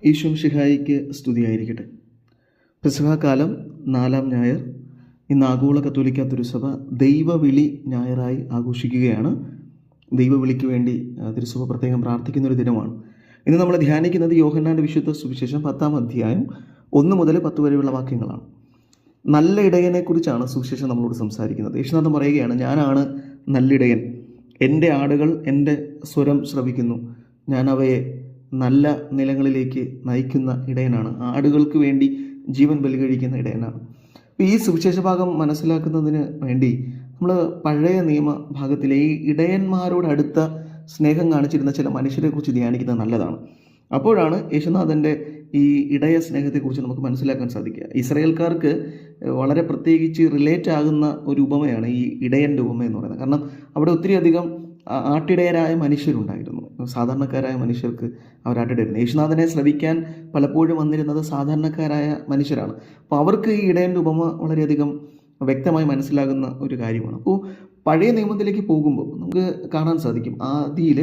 ഈശോ മിശിഹായിക്ക് സ്തുതിയായിരിക്കട്ടെ. പെസഹാകാലം 4-ാം ഞായർ. ഇന്ന് ആഗോള കത്തോലിക്ക തിരുസഭ ദൈവവിളി ഞായറായി ആഘോഷിക്കുകയാണ്. ദൈവവിളിക്ക് വേണ്ടി തിരുസഭ പ്രത്യേകം പ്രാർത്ഥിക്കുന്നൊരു ദിനമാണ്. ഇന്ന് നമ്മൾ ധ്യാനിക്കുന്നത് യോഹന്നാൻ്റെ വിശുദ്ധ സുവിശേഷം 10-ാം അധ്യായം 1 മുതൽ 10 വരെയുള്ള വാക്യങ്ങളാണ്. നല്ല ഇടയനെക്കുറിച്ചാണ് സുവിശേഷം നമ്മളോട് സംസാരിക്കുന്നത്. യേശുനാഥൻ പറയുകയാണ്, ഞാനാണ് നല്ലിടയൻ, എൻ്റെ ആടുകൾ എൻ്റെ സ്വരം ശ്രവിക്കുന്നു, ഞാൻ അവയെ നല്ല നിലങ്ങളിലേക്ക് നയിക്കുന്ന ഇടയനാണ്, ആടുകൾക്ക് വേണ്ടി ജീവൻ ബലി കഴിക്കുന്ന ഇടയനാണ്. ഈ സുവിശേഷ ഭാഗം മനസ്സിലാക്കുന്നതിന് വേണ്ടി നമ്മൾ പഴയ നിയമ ഭാഗത്തിലെ ഈ ഇടയന്മാരോട് അടുത്ത സ്നേഹം കാണിച്ചിരുന്ന ചില മനുഷ്യരെ കുറിച്ച് ധ്യാനിക്കുന്നത് നല്ലതാണ്. അപ്പോഴാണ് യേശുനാഥൻ്റെ ഈ ഇടയ സ്നേഹത്തെക്കുറിച്ച് നമുക്ക് മനസ്സിലാക്കാൻ സാധിക്കുക. ഇസ്രായേൽക്കാർക്ക് വളരെ പ്രത്യേകിച്ച് റിലേറ്റ് ആകുന്ന ഒരു ഉപമയാണ് ഈ ഇടയൻ്റെ ഉപമ എന്ന് പറയുന്നത്. കാരണം അവിടെ ഒത്തിരി അധികം ആട്ടിടയരായ മനുഷ്യരുണ്ടായിരുന്നു, സാധാരണക്കാരായ മനുഷ്യർക്ക് അവരാട്ടിടയായിരുന്നു. യേശുനാഥനെ ശ്രവിക്കാൻ പലപ്പോഴും വന്നിരുന്നത് സാധാരണക്കാരായ മനുഷ്യരാണ്. അപ്പോൾ അവർക്ക് ഈ ഇടയൻ്റെ ഉപമ വളരെയധികം വ്യക്തമായി മനസ്സിലാകുന്ന ഒരു കാര്യമാണ്. അപ്പോൾ പഴയ നിയമത്തിലേക്ക് പോകുമ്പോൾ നമുക്ക് കാണാൻ സാധിക്കും, ആദിയിൽ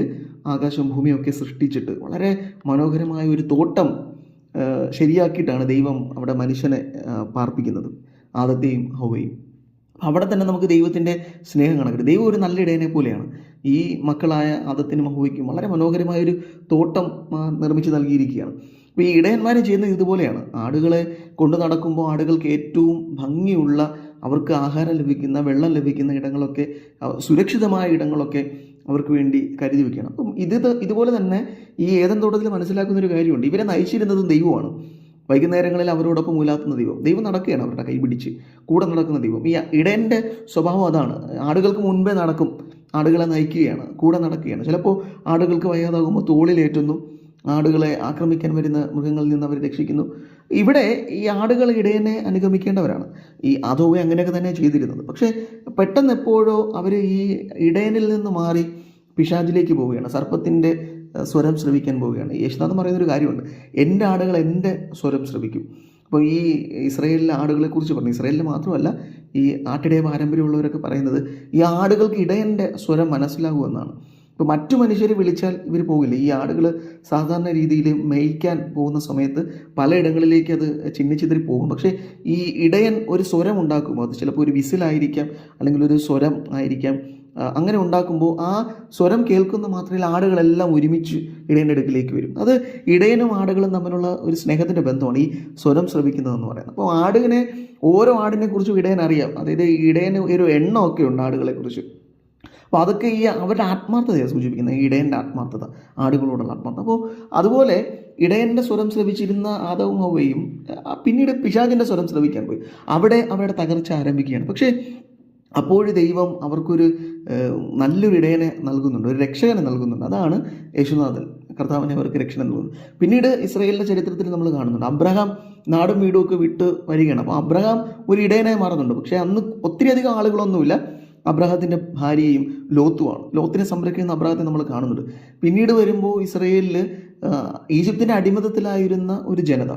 ആകാശവും ഭൂമിയൊക്കെ സൃഷ്ടിച്ചിട്ട് വളരെ മനോഹരമായ ഒരു തോട്ടം ശരിയാക്കിയിട്ടാണ് ദൈവം അവിടെ മനുഷ്യനെ പാർപ്പിക്കുന്നത്, ആദത്തെയും ഹൗവയും. അവിടെ തന്നെ നമുക്ക് ദൈവത്തിൻ്റെ സ്നേഹം കണക്കിട്ട് ദൈവം ഒരു നല്ല ഇടയനെ പോലെയാണ് ഈ മക്കളായ ആദത്തിനും ഹൗവയ്ക്കും വളരെ മനോഹരമായൊരു തോട്ടം നിർമ്മിച്ച് നൽകിയിരിക്കുകയാണ്. അപ്പോൾ ഈ ഇടയന്മാരെ ചെയ്യുന്നത് ഇതുപോലെയാണ്. ആടുകളെ കൊണ്ടു നടക്കുമ്പോൾ ആടുകൾക്ക് ഏറ്റവും ഭംഗിയുള്ള, അവർക്ക് ആഹാരം ലഭിക്കുന്ന, വെള്ളം ലഭിക്കുന്ന ഇടങ്ങളൊക്കെ, സുരക്ഷിതമായ ഇടങ്ങളൊക്കെ അവർക്ക് വേണ്ടി കരുതി വയ്ക്കണം. അപ്പം ഇതുപോലെ തന്നെ ഈ ഏദൻ തോട്ടത്തിൽ മനസ്സിലാക്കുന്നൊരു കാര്യമുണ്ട്, ഇവരെ നയിച്ചിരുന്നതും ദൈവമാണ്. വൈകുന്നേരങ്ങളിൽ അവരോടൊപ്പം ഉലാത്തുന്ന ദൈവം നടക്കുകയാണ്, അവരുടെ കൈ പിടിച്ച് കൂടെ നടക്കുന്ന ദൈവം. ഈ ഇടയൻ്റെ സ്വഭാവം അതാണ്. ആടുകൾക്ക് മുൻപേ നടക്കും, ആടുകളെ നയിക്കുകയാണ്, കൂടെ നടക്കുകയാണ്. ചിലപ്പോൾ ആടുകൾക്ക് വയ്യാതാകുമ്പോൾ തോളിലേറ്റുന്നു, ആടുകളെ ആക്രമിക്കാൻ വരുന്ന മൃഗങ്ങളിൽ നിന്ന് അവരെ രക്ഷിക്കുന്നു. ഇവിടെ ഈ ആടുകൾ ഇടയനെ അനുഗമിക്കേണ്ടവരാണ്. ഈ ആദോവെ അങ്ങനെയൊക്കെ തന്നെ ചെയ്തിരുന്നത്. പക്ഷേ പെട്ടെന്ന് എപ്പോഴോ അവർ ഈ ഇടയനിൽ നിന്ന് മാറി പിശാചിലേക്ക് പോവുകയാണ്, സർപ്പത്തിൻ്റെ സ്വരം ശ്രവിക്കാൻ പോവുകയാണ്. യേശുനാഥൻ പറയുന്നൊരു കാര്യമുണ്ട്, എൻ്റെ ആടുകൾ എൻ്റെ സ്വരം ശ്രവിക്കും. അപ്പോൾ ഈ ഇസ്രായേലിലെ ആടുകളെക്കുറിച്ച് പറഞ്ഞു, ഇസ്രായേലിൽ മാത്രമല്ല ഈ ആട്ടിടയ പാരമ്പര്യമുള്ളവരൊക്കെ പറയുന്നത് ഈ ആടുകൾക്ക് ഇടയൻ്റെ സ്വരം മനസ്സിലാകുമെന്നാണ്. ഇപ്പോൾ മറ്റു മനുഷ്യർ വിളിച്ചാൽ ഇവർ പോകില്ല. ഈ ആടുകൾ സാധാരണ രീതിയിൽ മേയ്ക്കാൻ പോകുന്ന സമയത്ത് പലയിടങ്ങളിലേക്ക് അത് ചിന്നിച്ചിതറി പോകും. പക്ഷേ ഈ ഇടയൻ ഒരു സ്വരം ഉണ്ടാക്കുമ്പോൾ, അത് ചിലപ്പോൾ ഒരു വിസിലായിരിക്കാം, അല്ലെങ്കിൽ ഒരു സ്വരം ആയിരിക്കാം, അങ്ങനെ ഉണ്ടാക്കുമ്പോൾ ആ സ്വരം കേൾക്കുന്ന മാത്രമേ ആടുകളെല്ലാം ഒരുമിച്ച് ഇടയൻ്റെ അടുക്കിലേക്ക് വരും. അത് ഇടയനും ആടുകളും തമ്മിലുള്ള ഒരു സ്നേഹത്തിൻ്റെ ബന്ധമാണ് ഈ സ്വരം ശ്രവിക്കുന്നതെന്ന് പറയുന്നത്. അപ്പോൾ ആടിനെ, ഓരോ ആടിനെ കുറിച്ചും ഇടയൻ അറിയാം. അതായത് ഇടയന് ഒരു എണ്ണമൊക്കെ ഉണ്ട് ആടുകളെക്കുറിച്ച്. അപ്പോൾ അതൊക്കെ ഈ അവരുടെ ആത്മാർത്ഥതയാണ് സൂചിപ്പിക്കുന്നത്, ഈ ഇടയൻ്റെ ആത്മാർത്ഥത, ആടുകളോടുള്ള ആത്മാർത്ഥത. അപ്പോൾ അതുപോലെ ഇടയൻ്റെ സ്വരം ശ്രവിച്ചിരുന്ന ആദവും ഹൗവയും പിന്നീട് പിശാചിൻ്റെ സ്വരം ശ്രവിക്കാൻ പോയി. അവിടെ അവരുടെ തകർച്ച ആരംഭിക്കുകയാണ്. പക്ഷേ അപ്പോഴും ദൈവം അവർക്കൊരു നല്ലൊരു ഇടയനെ നൽകുന്നുണ്ട്, ഒരു രക്ഷകനെ നൽകുന്നുണ്ട്. അതാണ് യേശുനാഥൻ, കർത്താവിനെ അവർക്ക് രക്ഷകനെ നൽകുന്നത്. പിന്നീട് ഇസ്രായേലിൻ്റെ ചരിത്രത്തിൽ നമ്മൾ കാണുന്നുണ്ട്, അബ്രഹാം നാടും വീടും ഒക്കെ വിട്ട് വരികയാണ്. അപ്പോൾ അബ്രഹാം ഒരു ഇടയനായി മാറുന്നുണ്ട്. പക്ഷേ അന്ന് ഒത്തിരി അധികം ആളുകളൊന്നുമില്ല. അബ്രഹാത്തിൻ്റെ ഭാര്യയും ലോത്തുമാണ്. ലോത്തിനെ സംരക്ഷിക്കുന്ന അബ്രഹാത്തെ നമ്മൾ കാണുന്നുണ്ട്. പിന്നീട് വരുമ്പോൾ ഇസ്രായേലിൽ ഈജിപ്തിൻ്റെ അടിമത്തത്തിലായിരുന്ന ഒരു ജനത,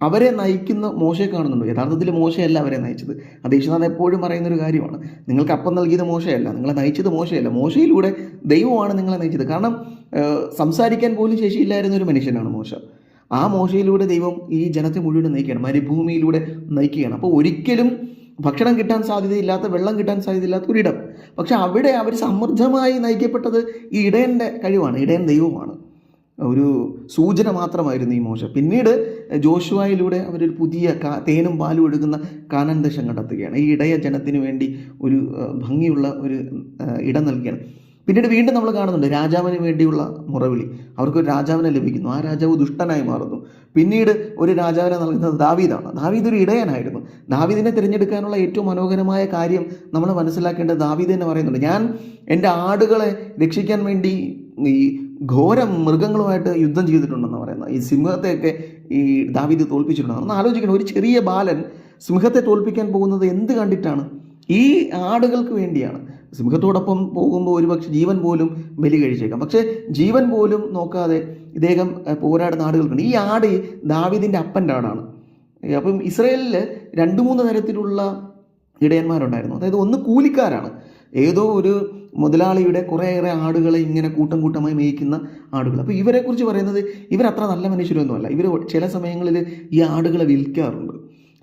അവരെ നയിക്കുന്ന മോശയെ കാണുന്നുണ്ട്. യഥാർത്ഥത്തിൽ മോശയല്ല അവരെ നയിച്ചത്. അത് യേശുനാഥൻ എപ്പോഴും പറയുന്നൊരു കാര്യമാണ്, നിങ്ങൾക്ക് അപ്പം നൽകിയത് മോശയല്ല, നിങ്ങളെ നയിച്ചത് മോശയല്ല, മോശയിലൂടെ ദൈവമാണ് നിങ്ങളെ നയിച്ചത്. കാരണം സംസാരിക്കാൻ പോലും ശേഷിയില്ലായിരുന്ന ഒരു മനുഷ്യനാണ് മോശ. ആ മോശയിലൂടെ ദൈവം ഈ ജനത്തെ മുഴുവൻ നയിക്കുകയാണ്, മരുഭൂമിയിലൂടെ നയിക്കുകയാണ്. അപ്പോൾ ഒരിക്കലും ഭക്ഷണം കിട്ടാൻ സാധ്യതയില്ലാത്ത, വെള്ളം കിട്ടാൻ സാധ്യതയില്ലാത്ത ഒരിടം. പക്ഷെ അവിടെ അവർ സമൃദ്ധമായി നയിക്കപ്പെട്ടത് ഈ ഇടയൻ്റെ കഴിവാണ്, ഇടയൻ ദൈവമാണ്. ഒരു സൂചന മാത്രമായിരുന്നു ഈ മോശ. പിന്നീട് ജോഷുവയിലൂടെ അവരൊരു പുതിയ തേനും പാലും ഒഴുകുന്ന കാനാൻ ദേശം കണ്ടെത്തുകയാണ്. ഈ ഇടയ ജനത്തിന് വേണ്ടി ഒരു ഭംഗിയുള്ള ഒരു ഇടം നൽകുകയാണ്. പിന്നീട് വീണ്ടും നമ്മൾ കാണുന്നുണ്ട് രാജാവിന് വേണ്ടിയുള്ള മുറവിളി. അവർക്കൊരു രാജാവിനെ ലഭിക്കുന്നു, ആ രാജാവ് ദുഷ്ടനായി മാറുന്നു. പിന്നീട് ഒരു രാജാവിനെ നൽകുന്നത് ദാവീദാണ്. ദാവീദ് ഒരു ഇടയനായിരുന്നു. ദാവീദിനെ തിരഞ്ഞെടുക്കാനുള്ള ഏറ്റവും മനോഹരമായ കാര്യം നമ്മൾ മനസ്സിലാക്കേണ്ടത്, ദാവീദ് തന്നെ പറയുന്നുണ്ട്, ഞാൻ എൻ്റെ ആടുകളെ രക്ഷിക്കാൻ വേണ്ടി ഈ ഘോരം മൃഗങ്ങളുമായിട്ട് യുദ്ധം ചെയ്തിട്ടുണ്ടെന്ന് പറയുന്നത്. ഈ സിംഹത്തെയൊക്കെ ഈ ദാവീദ് തോൽപ്പിച്ചിട്ടുണ്ടെന്ന് ഒന്ന് ആലോചിക്കണം. ഒരു ചെറിയ ബാലൻ സിംഹത്തെ തോൽപ്പിക്കാൻ പോകുന്നത് എന്ത് കണ്ടിട്ടാണ്? ഈ ആടുകൾക്ക് വേണ്ടിയാണ്. സിംഹത്തോടൊപ്പം പോകുമ്പോൾ ഒരുപക്ഷെ ജീവൻ പോലും ബലി കഴിച്ചേക്കാം. പക്ഷേ ജീവൻ പോലും നോക്കാതെ ഇദ്ദേഹം പോരാടുന്ന ആടുകൾക്കുണ്ട്. ഈ ആട് ദാവീദിൻ്റെ അപ്പൻ്റെ ആടാണ്. അപ്പം ഇസ്രായേലിൽ 2-3 തരത്തിലുള്ള ഇടയന്മാരുണ്ടായിരുന്നു. അതായത് ഒന്ന് കൂലിക്കാരാണ്, ഏതോ ഒരു മുതലാളിയുടെ കുറേയേറെ ആടുകളെ ഇങ്ങനെ കൂട്ടം കൂട്ടമായി മേയ്ക്കുന്ന ആടുകൾ. അപ്പോൾ ഇവരെക്കുറിച്ച് പറയുന്നത് ഇവരത്ര നല്ല മനുഷ്യരൊന്നുമല്ല. ഇവർ ചില സമയങ്ങളിൽ ഈ ആടുകളെ വിൽക്കാറുണ്ട്,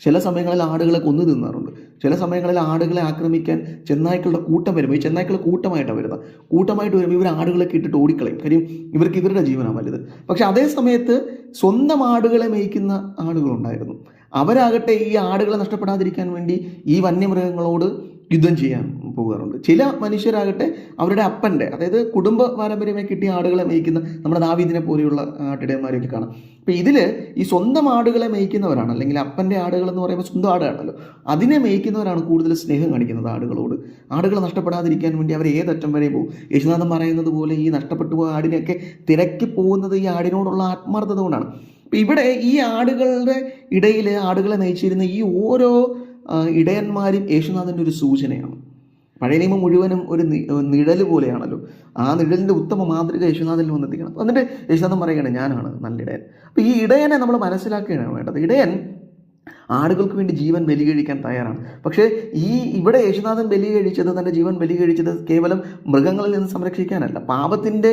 ചില സമയങ്ങളിൽ ആടുകളെ കൊന്നു തിന്നാറുണ്ട്, ചില സമയങ്ങളിൽ ആടുകളെ ആക്രമിക്കാൻ ചെന്നായ്ക്കളുടെ കൂട്ടം വരുമ്പോൾ, ഈ ചെന്നായ്ക്കൾ കൂട്ടമായിട്ടാണ് വരുന്നത്, കൂട്ടമായിട്ട് വരുമ്പോൾ ഇവർ ആടുകളൊക്കെ ഇട്ടിട്ട് ഓടിക്കളയും. കാര്യം ഇവർക്ക് ഇവരുടെ ജീവനാണ് വലുത്. പക്ഷെ അതേ സമയത്ത് സ്വന്തം ആടുകളെ മേയ്ക്കുന്ന ആളുകളുണ്ടായിരുന്നു. അവരാകട്ടെ ഈ ആടുകളെ നഷ്ടപ്പെടാതിരിക്കാൻ വേണ്ടി ഈ വന്യമൃഗങ്ങളോട് യുദ്ധം ചെയ്യാൻ പോകാറുണ്ട്. ചില മനുഷ്യരാകട്ടെ അവരുടെ അപ്പൻ്റെ, അതായത് കുടുംബ പാരമ്പര്യമായി കിട്ടിയ ആടുകളെ മേയ്ക്കുന്ന നമ്മുടെ ദാവീദിനെ പോലെയുള്ള ആട്ടിടയന്മാരെയൊക്കെ കാണാം. അപ്പോൾ ഇതിൽ ഈ സ്വന്തം ആടുകളെ മേയ്ക്കുന്നവരാണ്, അല്ലെങ്കിൽ അപ്പൻ്റെ ആടുകൾ എന്ന് പറയുമ്പോൾ സ്വന്തം ആടാണല്ലോ, അതിനെ മേയ്ക്കുന്നവരാണ് കൂടുതൽ സ്നേഹം കാണിക്കുന്നത് ആടുകളോട്. ആടുകൾ നഷ്ടപ്പെടാതിരിക്കാൻ വേണ്ടി അവർ ഏതറ്റം വരെ പോകും. യേശുനാഥൻ പറയുന്നത് പോലെ ഈ നഷ്ടപ്പെട്ടു പോയ ആടിനെയൊക്കെ തിരക്കി പോകുന്നത് ഈ ആടിനോടുള്ള ആത്മാർത്ഥത കൊണ്ടാണ്. അപ്പം ഇവിടെ ഈ ആടുകളുടെ ഇടയിൽ ആടുകളെ നയിച്ചിരുന്ന ഈ ഓരോ ഇടയന്മാരും യേശുനാഥൻ്റെ ഒരു സൂചനയാണ്. പഴയ നിയമം മുഴുവനും ഒരു നിഴൽ പോലെയാണല്ലോ. ആ നിഴലിൻ്റെ ഉത്തമ മാതൃക യേശുനാഥനിൽ വന്നെത്തിക്കണം. എന്നിട്ട് യേശുനാഥൻ പറയുകയാണ്, ഞാനാണ് നല്ല ഇടയൻ. അപ്പോൾ ഈ ഇടയനെ നമ്മൾ മനസ്സിലാക്കുകയാണ് വേണ്ടത്. ഇടയൻ ആടുകൾക്ക് വേണ്ടി ജീവൻ ബലി കഴിക്കാൻ തയ്യാറാണ്. പക്ഷേ ഇവിടെ യേശുനാഥൻ ബലി കഴിച്ചത്, തൻ്റെ ജീവൻ ബലി കഴിച്ചത് കേവലം മൃഗങ്ങളിൽ നിന്ന് സംരക്ഷിക്കാനല്ല, പാപത്തിൻ്റെ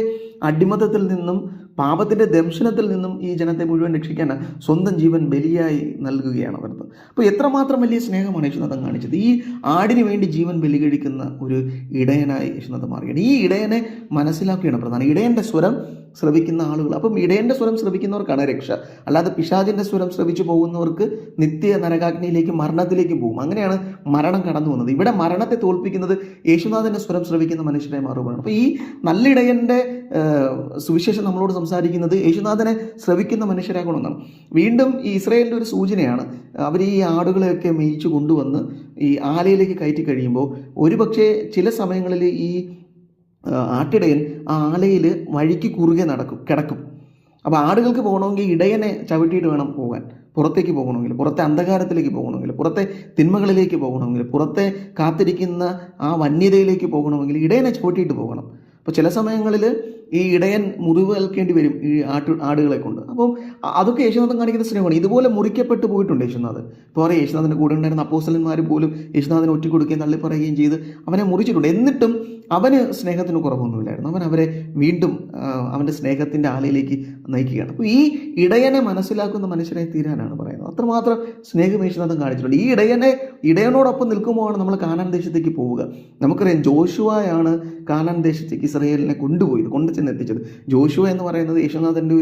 അടിമത്തത്തിൽ നിന്നും പാപത്തിൻ്റെ ദംശനത്തിൽ നിന്നും ഈ ജനത്തെ മുഴുവൻ രക്ഷിക്കാനാണ് സ്വന്തം ജീവൻ ബലിയായി നൽകുകയാണ് അവർക്ക്. അപ്പോൾ എത്രമാത്രം വലിയ സ്നേഹമാണ് യേശുനാഥൻ കാണിച്ചത്. ഈ ആടിന് വേണ്ടി ജീവൻ ബലി കഴിക്കുന്ന ഒരു ഇടയനായി യേശുനാഥൻ മാറുകയാണ്. ഈ ഇടയനെ മനസ്സിലാക്കുകയാണ് പ്രധാനം. ഇടയൻ്റെ സ്വരം ശ്രവിക്കുന്ന ആളുകൾ. അപ്പം ഇടയൻ്റെ സ്വരം ശ്രവിക്കുന്നവർക്കാണ് രക്ഷ. അല്ലാതെ പിശാചിൻ്റെ സ്വരം ശ്രവിച്ചു പോകുന്നവർക്ക് നിത്യ നരകാഗ്നിയിലേക്കും മരണത്തിലേക്കും പോകും. അങ്ങനെയാണ് മരണം കടന്നു വന്നത്. ഇവിടെ മരണത്തെ തോൽപ്പിക്കുന്നത് യേശുനാഥൻ്റെ സ്വരം ശ്രവിക്കുന്ന മനുഷ്യരെ മാറുകയാണ്. അപ്പോൾ ഈ നല്ലിടയൻ്റെ സുവിശേഷം നമ്മളോട് സംസാരിക്കുന്നത് യേശുനാഥനെ ശ്രവിക്കുന്ന മനുഷ്യരാകണമെന്നാണ്. വീണ്ടും ഈ ഇസ്രായേലിൻ്റെ ഒരു സൂചനയാണ്. അവർ ഈ ആടുകളെയൊക്കെ മേയിച്ചു കൊണ്ടുവന്ന് ഈ ആലയിലേക്ക് കയറ്റി കഴിയുമ്പോൾ ഒരുപക്ഷെ ചില സമയങ്ങളിൽ ഈ ആട്ടിടയൻ ആ ആലയിൽ വഴിക്ക് കുറുകെ കിടക്കും. അപ്പോൾ ആടുകൾക്ക് പോകണമെങ്കിൽ ഇടയനെ ചവിട്ടിയിട്ട് വേണം പോകാൻ. പുറത്തേക്ക് പോകണമെങ്കിൽ, പുറത്തെ അന്ധകാരത്തിലേക്ക് പോകണമെങ്കിൽ, പുറത്തെ തിന്മകളിലേക്ക് പോകണമെങ്കിൽ, പുറത്തെ കാത്തിരിക്കുന്ന ആ വന്യതയിലേക്ക് പോകണമെങ്കിൽ ഇടയനെ ചവിട്ടിയിട്ട് പോകണം. അപ്പോൾ ചില സമയങ്ങളിൽ ഈ ഇടയൻ മുറിവ് ഏൽക്കേണ്ടി വരും ഈ ആടുകളെ കൊണ്ട്. അപ്പം അതൊക്കെ യേശുനാഥൻ കാണിക്കുന്ന സ്നേഹമാണ്. ഇതുപോലെ മുറിക്കപ്പെട്ടു പോയിട്ടുണ്ട് യേശുനാഥൻ. ഇപ്പോൾ പറയാം, യേശുനാഥൻ്റെ കൂടെ ഉണ്ടായിരുന്ന അപ്പോസ്തലന്മാർ പോലും യേശുനാഥനെ ഒറ്റിക്കൊടുക്കുകയും തള്ളിപ്പറയുകയും ചെയ്ത് അവനെ മുറിച്ചിട്ടുണ്ട്. എന്നിട്ടും അവന് സ്നേഹത്തിന് കുറവൊന്നുമില്ലായിരുന്നു. അവൻ അവരെ വീണ്ടും അവൻ്റെ സ്നേഹത്തിൻ്റെ ആലയിലേക്ക് നയിക്കുകയാണ്. അപ്പോൾ ഈ ഇടയനെ മനസ്സിലാക്കുന്ന മനുഷ്യരെ തീരാനാണ് പറയുന്നത്. അത്രമാത്രം സ്നേഹം യേശുനാഥൻ കാണിച്ചിട്ടുണ്ട്. ഈ ഇടയനോടൊപ്പം നിൽക്കുമ്പോഴാണ് നമ്മൾ കാനാൻ ദേശത്തേക്ക് പോവുക. നമുക്കറിയാം, ജോഷുവയാണ് കാനാൻ ദേശത്തേക്ക് ഇസ്രായേലിനെ കൊണ്ടു ചെന്നെത്തിച്ചത്. ജോഷുവ എന്ന് പറയുന്നത് യേശുനാഥൻ്റെ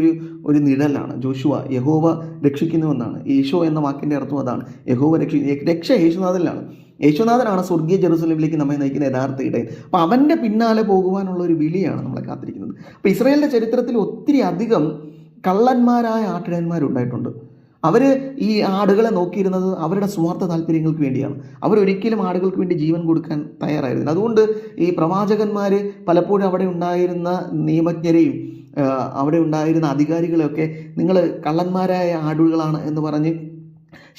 ഒരു നിഴലാണ്. ജോഷുവ യഹോവ രക്ഷിക്കുന്നുവെന്നാണ്. യേശോ എന്ന വാക്കിൻ്റെ അർത്ഥം അതാണ്. യഹോവ രക്ഷ യേശുനാഥനിലാണ്. യേശുനാഥനാണ് സ്വർഗീയ ജെറുസലേമിലേക്ക് നമ്മെ നയിക്കുന്ന യഥാർത്ഥ ഇടയൻ. അപ്പോൾ അവൻ്റെ പിന്നാലെ പോകുവാനുള്ള ഒരു വിളിയാണ് നമ്മളെ കാത്തിരിക്കുന്നത്. അപ്പോൾ ഇസ്രായേലിൻ്റെ ചരിത്രത്തിൽ ഒത്തിരി അധികം കള്ളന്മാരായ ആട്ടിടയന്മാരുണ്ടായിട്ടുണ്ട്. അവർ ഈ ആടുകളെ നോക്കിയിരുന്നത് അവരുടെ സ്വാർത്ഥ താല്പര്യങ്ങൾക്ക് വേണ്ടിയാണ്. അവരൊരിക്കലും ആടുകൾക്ക് വേണ്ടി ജീവൻ കൊടുക്കാൻ തയ്യാറായിരുന്നില്ല. അതുകൊണ്ട് ഈ പ്രവാചകന്മാർ പലപ്പോഴും അവിടെ ഉണ്ടായിരുന്ന നിയമജ്ഞരെയും അവിടെ ഉണ്ടായിരുന്ന അധികാരികളെയൊക്കെ നിങ്ങൾ കള്ളന്മാരായ ആടുകളാണ് എന്ന് പറഞ്ഞ്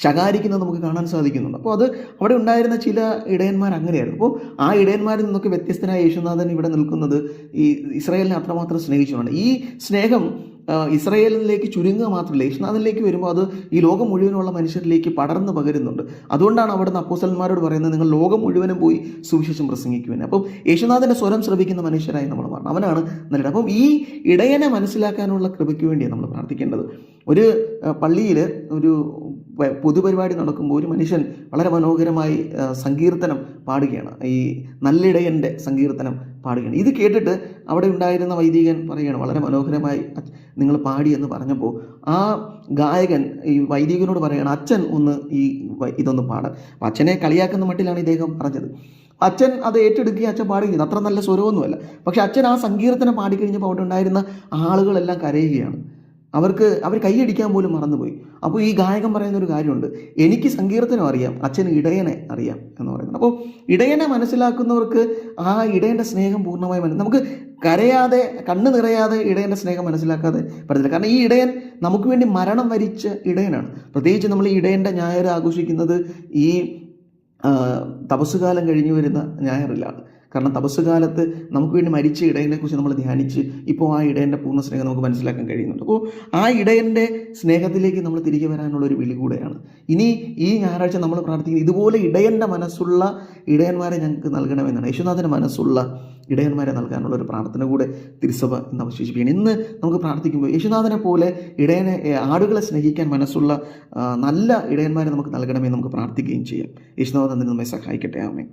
ശകാരിക്കുന്നത് നമുക്ക് കാണാൻ സാധിക്കുന്നുണ്ട്. അപ്പോൾ അത് അവിടെ ഉണ്ടായിരുന്ന ചില ഇടയന്മാർ അങ്ങനെയായിരുന്നു. അപ്പോൾ ആ ഇടയന്മാരിൽ നിന്നൊക്കെ വ്യത്യസ്തനായ യേശുനാഥൻ ഇവിടെ നിൽക്കുന്നത് ഈ ഇസ്രായേലിനെ അത്രമാത്രം സ്നേഹിച്ചുകൊണ്ട്. ഈ സ്നേഹം ഇസ്രായേലിലേക്ക് ചുരുങ്ങുക മാത്രമല്ല, യേശുനാഥനിലേക്ക് വരുമ്പോൾ അത് ഈ ലോകം മുഴുവനുള്ള മനുഷ്യരിലേക്ക് പടർന്ന് പകരുന്നുണ്ട്. അതുകൊണ്ടാണ് അവിടുന്ന് അപ്പോസ്തലന്മാരോട് പറയുന്നത്, നിങ്ങൾ ലോകം മുഴുവനും പോയി സുവിശേഷം പ്രസംഗിക്കുവാൻ. അപ്പം യേശുനാഥൻ്റെ സ്വരം ശ്രവിക്കുന്ന മനുഷ്യരായി നമ്മൾ മാറണം. അവനാണ് നല്ലത്. അപ്പം ഈ ഇടയനെ മനസ്സിലാക്കാനുള്ള കൃപയ്ക്ക് വേണ്ടിയാണ് നമ്മൾ പ്രാർത്ഥിക്കേണ്ടത്. ഒരു പള്ളിയിൽ ഒരു പൊതുപരിപാടി നടക്കുമ്പോൾ ഒരു മനുഷ്യൻ വളരെ മനോഹരമായി സങ്കീർത്തനം പാടുകയാണ്. ഈ നല്ലിടയൻ്റെ സങ്കീർത്തനം പാടുകയാണ്. ഇത് കേട്ടിട്ട് അവിടെ ഉണ്ടായിരുന്ന വൈദികൻ പറയുകയാണ്, വളരെ മനോഹരമായി നിങ്ങൾ പാടി എന്ന് പറഞ്ഞപ്പോൾ ആ ഗായകൻ ഈ വൈദികനോട് പറയുകയാണ്, അച്ഛൻ ഒന്ന് ഇതൊന്ന് പാടാൻ. അപ്പം അച്ഛനെ കളിയാക്കുന്ന മട്ടിലാണ് ഇദ്ദേഹം പറഞ്ഞത്. അച്ഛൻ അത് ഏറ്റെടുക്കുകയും അച്ഛൻ പാടുകയും, അത്ര നല്ല സ്വരമൊന്നുമല്ല. പക്ഷെ അച്ഛൻ ആ സങ്കീർത്തനം പാടിക്കഴിഞ്ഞപ്പോൾ അവിടെ ഉണ്ടായിരുന്ന ആളുകളെല്ലാം കരയുകയാണ്. അവർ കൈയടിക്കാൻ പോലും മറന്നുപോയി. അപ്പോൾ ഈ ഗായകൻ പറയുന്ന ഒരു കാര്യമുണ്ട്, എനിക്ക് സങ്കീർത്തനം അറിയാം, അച്ഛന് ഇടയനെ അറിയാം എന്ന് പറയുന്നത്. അപ്പോൾ ഇടയനെ മനസ്സിലാക്കുന്നവർക്ക് ആ ഇടയൻ്റെ സ്നേഹം പൂർണ്ണമായി നമുക്ക് കരയാതെ, കണ്ണ് നിറയാതെ ഇടയൻ്റെ സ്നേഹം മനസ്സിലാക്കാതെ പറ്റത്തില്ല. കാരണം ഈ ഇടയൻ നമുക്ക് വേണ്ടി മരണം വരിച്ച ഇടയനാണ്. പ്രത്യേകിച്ച് നമ്മൾ ഈ ഇടയൻ്റെ ഞായർ ആഘോഷിക്കുന്നത് ഈ തപസ്സുകാലം കഴിഞ്ഞു വരുന്ന ഞായറിലാണ്. കാരണം തപസ് കാലത്ത് നമുക്ക് വേണ്ടി മരിച്ച ഇടയനെക്കുറിച്ച് നമ്മൾ ധ്യാനിച്ച് ഇപ്പോൾ ആ ഇടയൻ്റെ പൂർണ്ണ സ്നേഹം നമുക്ക് മനസ്സിലാക്കാൻ കഴിയുന്നുണ്ട്. അപ്പോൾ ആ ഇടയൻ്റെ സ്നേഹത്തിലേക്ക് നമ്മൾ തിരികെ വരാനുള്ളൊരു വിളി കൂടെയാണ്. ഇനി ഈ ഞായറാഴ്ച നമ്മൾ പ്രാർത്ഥിക്കുന്നത് ഇതുപോലെ ഇടയൻ്റെ മനസ്സുള്ള ഇടയന്മാരെ ഞങ്ങൾക്ക് നൽകണമെന്നാണ്. യേശുനാഥൻ്റെ മനസ്സുള്ള ഇടയന്മാരെ നൽകാനുള്ള ഒരു പ്രാർത്ഥന കൂടെ തിരുസഭ ഇന്ന് അവശേഷിപ്പിക്കുകയാണ്. ഇന്ന് നമുക്ക് പ്രാർത്ഥിക്കുമ്പോൾ യേശുനാഥനെ പോലെ ആടുകളെ സ്നേഹിക്കാൻ മനസ്സുള്ള നല്ല ഇടയന്മാരെ നമുക്ക് നൽകണമെന്ന് നമുക്ക് പ്രാർത്ഥിക്കുകയും ചെയ്യാം. യേശുനാഥൻ നമ്മെ സഹായിക്കട്ടെ. ആമേൻ.